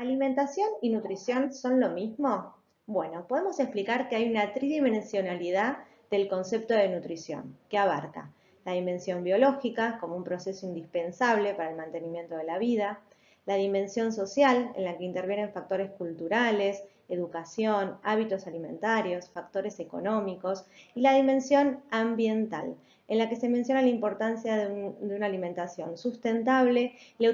¿Alimentación y nutrición son lo mismo? Bueno, podemos explicar que hay una tridimensionalidad del concepto de nutrición, que abarca la dimensión biológica como un proceso indispensable para el mantenimiento de la vida, la dimensión social en la que intervienen factores culturales, educación, hábitos alimentarios, factores económicos, y la dimensión ambiental, en la que se menciona la importancia de una alimentación sustentable y la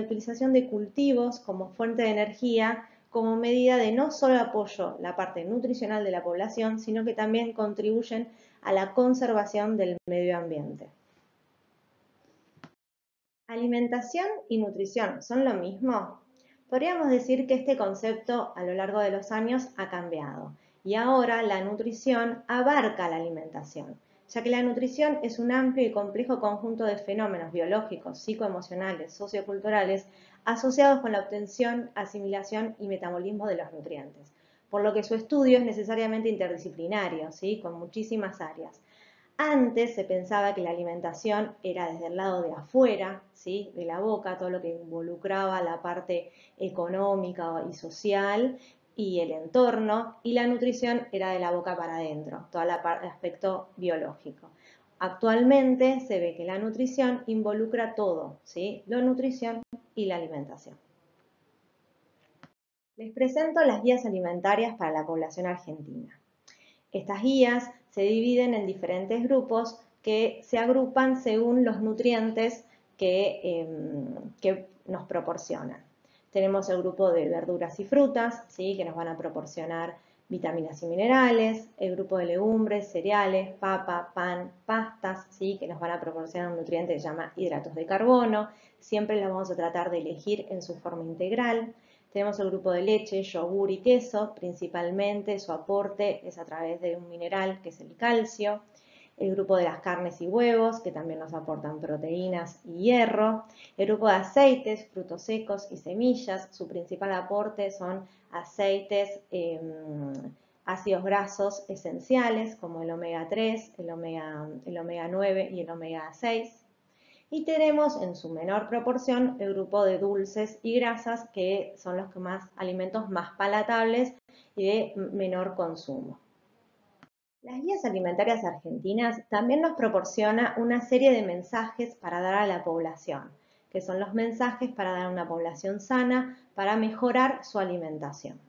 utilización de cultivos como fuente de energía como medida de no solo apoyo la parte nutricional de la población, sino que también contribuyen a la conservación del medio ambiente. ¿Alimentación y nutrición son lo mismo? Podríamos decir que este concepto a lo largo de los años ha cambiado y ahora la nutrición abarca la alimentación, ya que la nutrición es un amplio y complejo conjunto de fenómenos biológicos, psicoemocionales, socioculturales asociados con la obtención, asimilación y metabolismo de los nutrientes, por lo que su estudio es necesariamente interdisciplinario, ¿sí? Con muchísimas áreas. Antes se pensaba que la alimentación era desde el lado de afuera, ¿sí? De la boca, todo lo que involucraba la parte económica y social y el entorno, y la nutrición era de la boca para adentro, todo el aspecto biológico. Actualmente se ve que la nutrición involucra todo, ¿sí? La nutrición y la alimentación. Les presento las guías alimentarias para la población argentina. Estas guías se dividen en diferentes grupos que se agrupan según los nutrientes que nos proporcionan. Tenemos el grupo de verduras y frutas, ¿sí? Que nos van a proporcionar vitaminas y minerales, el grupo de legumbres, cereales, papa, pan, pastas, ¿sí? Que nos van a proporcionar un nutriente que se llama hidratos de carbono. Siempre los vamos a tratar de elegir en su forma integral. Tenemos el grupo de leche, yogur y queso, principalmente su aporte es a través de un mineral que es el calcio. El grupo de las carnes y huevos, que también nos aportan proteínas y hierro. El grupo de aceites, frutos secos y semillas, su principal aporte son aceites, ácidos grasos esenciales, como el omega 3, el omega 9 y el omega 6. Y tenemos en su menor proporción el grupo de dulces y grasas, que son los alimentos más palatables y de menor consumo. Las guías alimentarias argentinas también nos proporciona una serie de mensajes para dar a la población, que son los mensajes para dar a una población sana, para mejorar su alimentación.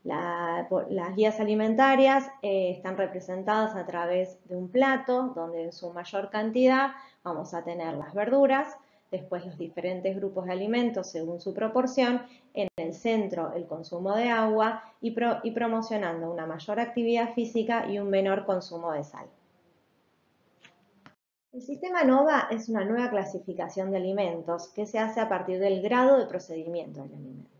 Las guías alimentarias están representadas a través de un plato donde en su mayor cantidad vamos a tener las verduras, después los diferentes grupos de alimentos según su proporción, en el centro el consumo de agua y promocionando una mayor actividad física y un menor consumo de sal. El sistema NOVA es una nueva clasificación de alimentos que se hace a partir del grado de procedimiento del alimento.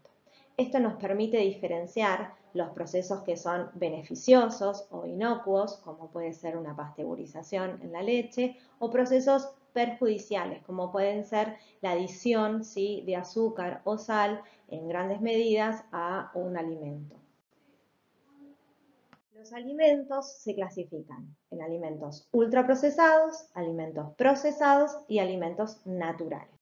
Esto nos permite diferenciar los procesos que son beneficiosos o inocuos, como puede ser una pasteurización en la leche, o procesos perjudiciales, como pueden ser la adición, ¿sí? De azúcar o sal en grandes medidas a un alimento. Los alimentos se clasifican en alimentos ultraprocesados, alimentos procesados y alimentos naturales.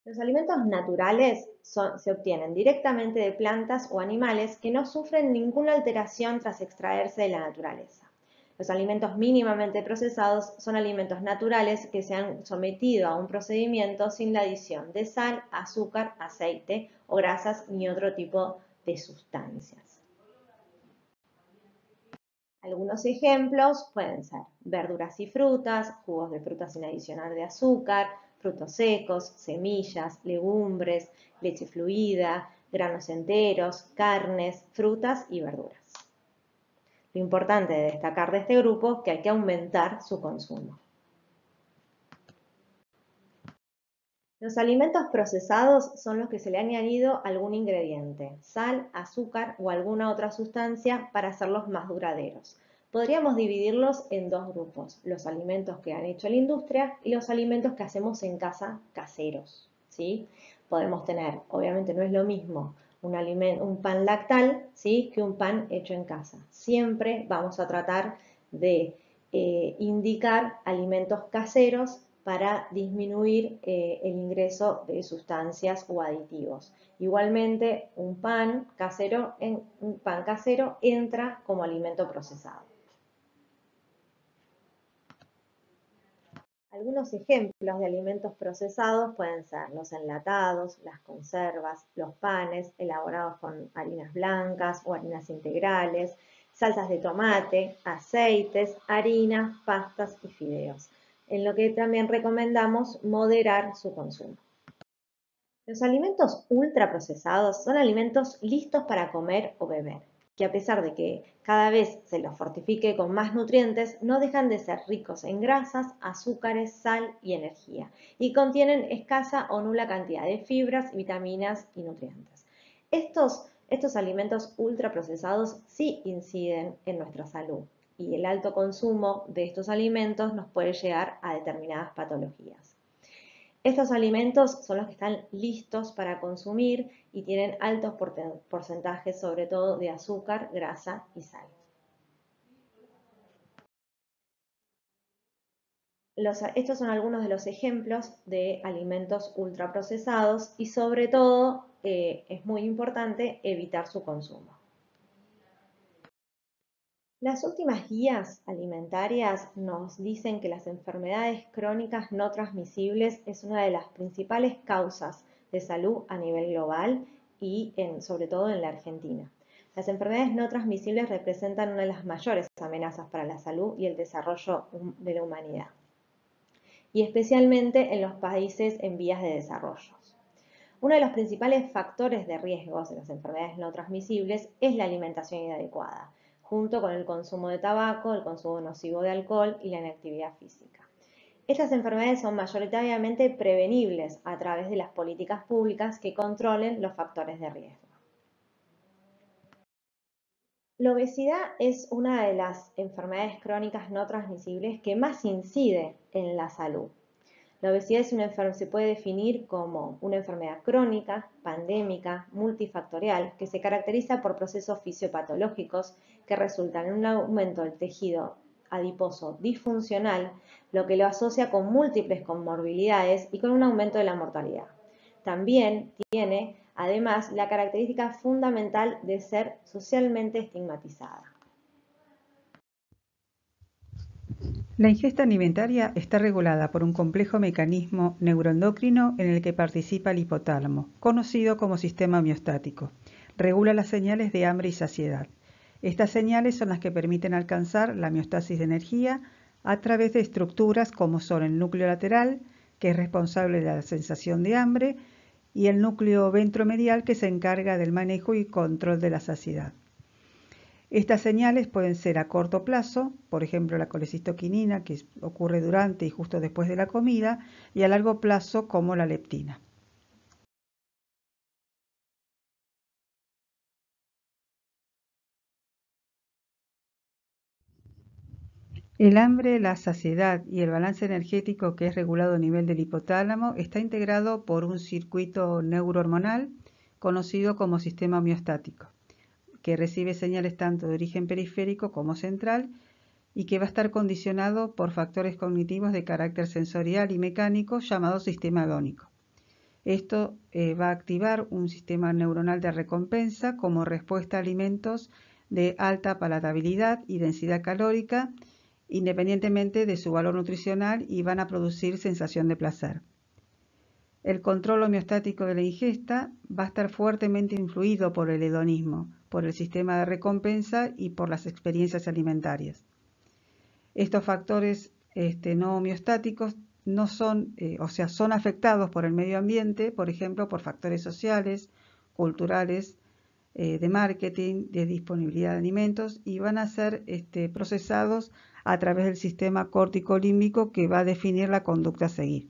Los alimentos naturales se obtienen directamente de plantas o animales que no sufren ninguna alteración tras extraerse de la naturaleza. Los alimentos mínimamente procesados son alimentos naturales que se han sometido a un procedimiento sin la adición de sal, azúcar, aceite o grasas ni otro tipo de sustancias. Algunos ejemplos pueden ser verduras y frutas, jugos de frutas sin adicionar de azúcar, frutos secos, semillas, legumbres, leche fluida, granos enteros, carnes, frutas y verduras. Lo importante de destacar de este grupo es que hay que aumentar su consumo. Los alimentos procesados son los que se le ha añadido algún ingrediente, sal, azúcar o alguna otra sustancia para hacerlos más duraderos. Podríamos dividirlos en dos grupos, los alimentos que han hecho la industria y los alimentos que hacemos en casa caseros, ¿sí? Podemos tener, obviamente no es lo mismo un pan lactal, ¿sí? Que un pan hecho en casa. Siempre vamos a tratar de indicar alimentos caseros para disminuir el ingreso de sustancias o aditivos. Igualmente, un pan casero entra como alimento procesado. Algunos ejemplos de alimentos procesados pueden ser los enlatados, las conservas, los panes elaborados con harinas blancas o harinas integrales, salsas de tomate, aceites, harinas, pastas y fideos, en lo que también recomendamos moderar su consumo. Los alimentos ultraprocesados son alimentos listos para comer o beber, que a pesar de que cada vez se los fortifique con más nutrientes, no dejan de ser ricos en grasas, azúcares, sal y energía, y contienen escasa o nula cantidad de fibras, vitaminas y nutrientes. Estos alimentos ultraprocesados sí inciden en nuestra salud, y el alto consumo de estos alimentos nos puede llevar a determinadas patologías. Estos alimentos son los que están listos para consumir y tienen altos porcentajes, sobre todo, de azúcar, grasa y sal. Estos son algunos de los ejemplos de alimentos ultraprocesados y, sobre todo, es muy importante evitar su consumo. Las últimas guías alimentarias nos dicen que las enfermedades crónicas no transmisibles es una de las principales causas de salud a nivel global y sobre todo en la Argentina. Las enfermedades no transmisibles representan una de las mayores amenazas para la salud y el desarrollo de la humanidad, y especialmente en los países en vías de desarrollo. Uno de los principales factores de riesgo de las enfermedades no transmisibles es la alimentación inadecuada, junto con el consumo de tabaco, el consumo nocivo de alcohol y la inactividad física. Estas enfermedades son mayoritariamente prevenibles a través de las políticas públicas que controlen los factores de riesgo. La obesidad es una de las enfermedades crónicas no transmisibles que más incide en la salud. La obesidad se puede definir como una enfermedad crónica, pandémica, multifactorial, que se caracteriza por procesos fisiopatológicos que resultan en un aumento del tejido adiposo disfuncional, lo que lo asocia con múltiples comorbilidades y con un aumento de la mortalidad. También tiene, además, la característica fundamental de ser socialmente estigmatizada. La ingesta alimentaria está regulada por un complejo mecanismo neuroendocrino en el que participa el hipotálamo, conocido como sistema homeostático. Regula las señales de hambre y saciedad. Estas señales son las que permiten alcanzar la homeostasis de energía a través de estructuras como son el núcleo lateral, que es responsable de la sensación de hambre, y el núcleo ventromedial, que se encarga del manejo y control de la saciedad. Estas señales pueden ser a corto plazo, por ejemplo la colecistoquinina, que ocurre durante y justo después de la comida, y a largo plazo como la leptina. El hambre, la saciedad y el balance energético, que es regulado a nivel del hipotálamo, está integrado por un circuito neurohormonal conocido como sistema homeostático, que recibe señales tanto de origen periférico como central y que va a estar condicionado por factores cognitivos de carácter sensorial y mecánico llamado sistema agónico. Esto va a activar un sistema neuronal de recompensa como respuesta a alimentos de alta palatabilidad y densidad calórica, independientemente de su valor nutricional, y van a producir sensación de placer. El control homeostático de la ingesta va a estar fuertemente influido por el hedonismo, por el sistema de recompensa y por las experiencias alimentarias. Estos factores no homeostáticos no son, son afectados por el medio ambiente, por ejemplo, por factores sociales, culturales, de marketing, de disponibilidad de alimentos, y van a ser procesados a través del sistema córtico-límbico, que va a definir la conducta a seguir.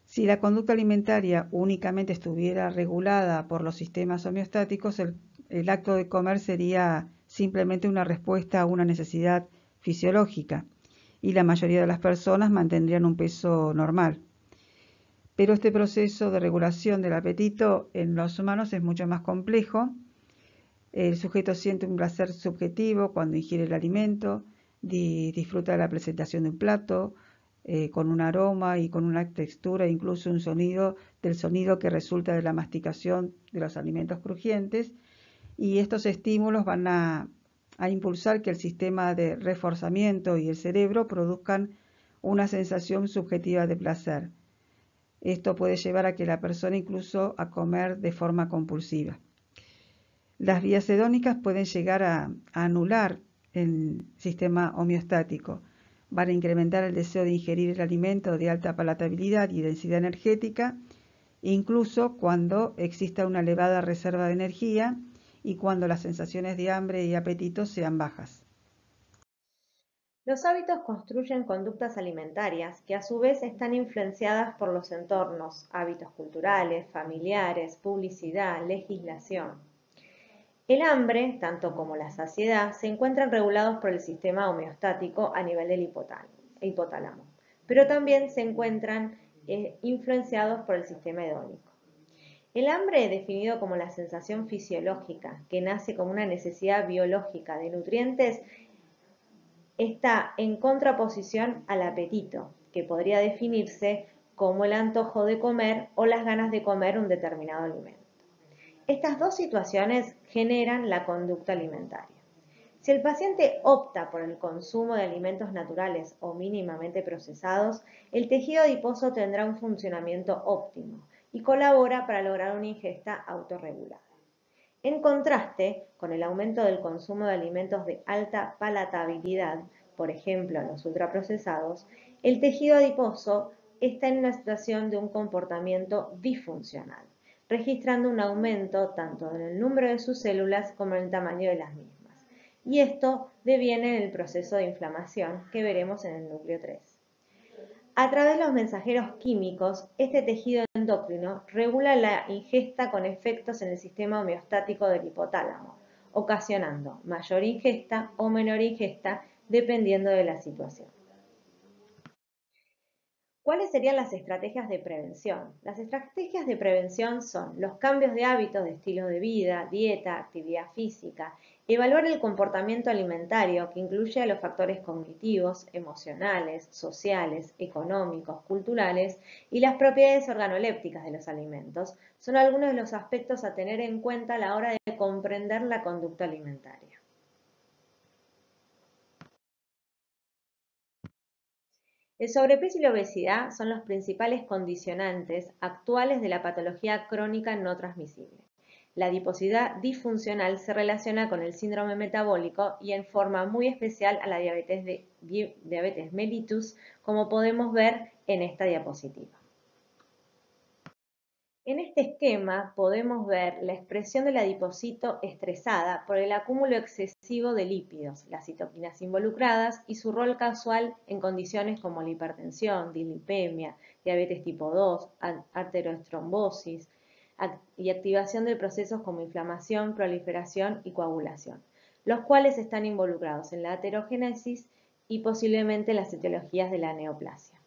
Si la conducta alimentaria únicamente estuviera regulada por los sistemas homeostáticos, el acto de comer sería simplemente una respuesta a una necesidad fisiológica y la mayoría de las personas mantendrían un peso normal. Pero este proceso de regulación del apetito en los humanos es mucho más complejo. El sujeto siente un placer subjetivo cuando ingiere el alimento, disfruta de la presentación de un plato, con un aroma y con una textura, incluso un sonido, del sonido que resulta de la masticación de los alimentos crujientes. Y estos estímulos van a impulsar que el sistema de reforzamiento y el cerebro produzcan una sensación subjetiva de placer. Esto puede llevar a que la persona incluso a comer de forma compulsiva. Las vías hedónicas pueden llegar a anular el sistema homeostático. Van a incrementar el deseo de ingerir el alimento de alta palatabilidad y densidad energética, incluso cuando exista una elevada reserva de energía y cuando las sensaciones de hambre y apetito sean bajas. Los hábitos construyen conductas alimentarias que a su vez están influenciadas por los entornos, hábitos culturales, familiares, publicidad, legislación. El hambre, tanto como la saciedad, se encuentran regulados por el sistema homeostático a nivel del hipotálamo, pero también se encuentran influenciados por el sistema hedónico. El hambre, definido como la sensación fisiológica que nace como una necesidad biológica de nutrientes, está en contraposición al apetito, que podría definirse como el antojo de comer o las ganas de comer un determinado alimento. Estas dos situaciones generan la conducta alimentaria. Si el paciente opta por el consumo de alimentos naturales o mínimamente procesados, el tejido adiposo tendrá un funcionamiento óptimo y colabora para lograr una ingesta autorregulada. En contraste, con el aumento del consumo de alimentos de alta palatabilidad, por ejemplo los ultraprocesados, el tejido adiposo está en una situación de un comportamiento disfuncional, registrando un aumento tanto en el número de sus células como en el tamaño de las mismas. Y esto deviene en el proceso de inflamación que veremos en el núcleo 3. A través de los mensajeros químicos, este tejido endocrino regula la ingesta con efectos en el sistema homeostático del hipotálamo, ocasionando mayor ingesta o menor ingesta dependiendo de la situación. ¿Cuáles serían las estrategias de prevención? Las estrategias de prevención son los cambios de hábitos de estilo de vida, dieta, actividad física, evaluar el comportamiento alimentario que incluye a los factores cognitivos, emocionales, sociales, económicos, culturales y las propiedades organolépticas de los alimentos. Son algunos de los aspectos a tener en cuenta a la hora de comprender la conducta alimentaria. El sobrepeso y la obesidad son los principales condicionantes actuales de la patología crónica no transmisible. La adiposidad disfuncional se relaciona con el síndrome metabólico y en forma muy especial a la diabetes mellitus, como podemos ver en esta diapositiva. En este esquema podemos ver la expresión del adipocito estresada por el acúmulo excesivo de lípidos, las citoquinas involucradas y su rol causal en condiciones como la hipertensión, dislipemia, diabetes tipo 2, arteriotrombosis y activación de procesos como inflamación, proliferación y coagulación, los cuales están involucrados en la aterogénesis y posiblemente en las etiologías de la neoplasia.